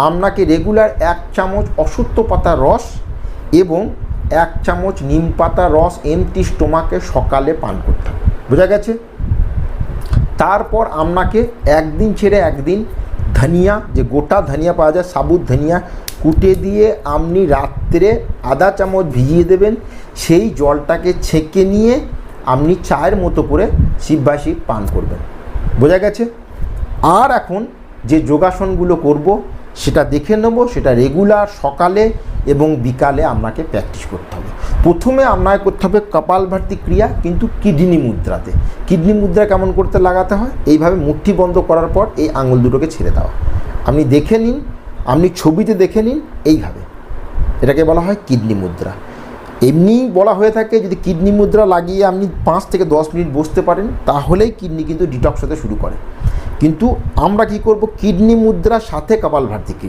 আপনাকে রেগুলার 1 চামচ অশ্বত্থ পাতার রস এবং 1 চামচ নিম পাতার রস এমটি স্টোমাকে সকালে পান করতে হবে। বোঝা গেছে? তারপর আপনাকে একদিন ছেড়ে একদিন ধনিয়া, যে গোটা ধনিয়া পাওয়া যায়, সাবুত ধনিয়া কুটে দিয়ে আপনি রাত্রে আধা চামচ ভিজিয়ে দেবেন। সেই জলটাকে ছেঁকে নিয়ে আপনি চায়ের মতো করে শিববাসী পান করবেন। বোঝা গেছে? আর এখন যে যোগাসনগুলো করব সেটা দেখে নেব, সেটা রেগুলার সকালে এবং বিকালে আপনাকে প্র্যাকটিস করতে হবে। প্রথমে আপনাকে করতে হবে কপালভাতি ক্রিয়া, কিন্তু কিডনি মুদ্রাতে। কিডনি মুদ্রা কেমন করতে লাগাতে হয়? এইভাবে মুঠি বন্ধ করার পর এই আঙুল দুটোকে ছেড়ে দেওয়া। আপনি দেখে নিন, আপনি ছবিতে দেখে নিন, এইভাবে। এটাকে বলা হয় কিডনি মুদ্রা। এমনি বলা হয়ে থাকে যদি কিডনি মুদ্রা লাগিয়ে আপনি 5 থেকে 10 মিনিট বসতে পারেন তাহলেই কিডনি কিন্তু ডিটক্স হতে শুরু করে। কিন্তু আমরা কি করব? কিডনি মুদ্রার সাথে কপালভাতি ক্রিয়া।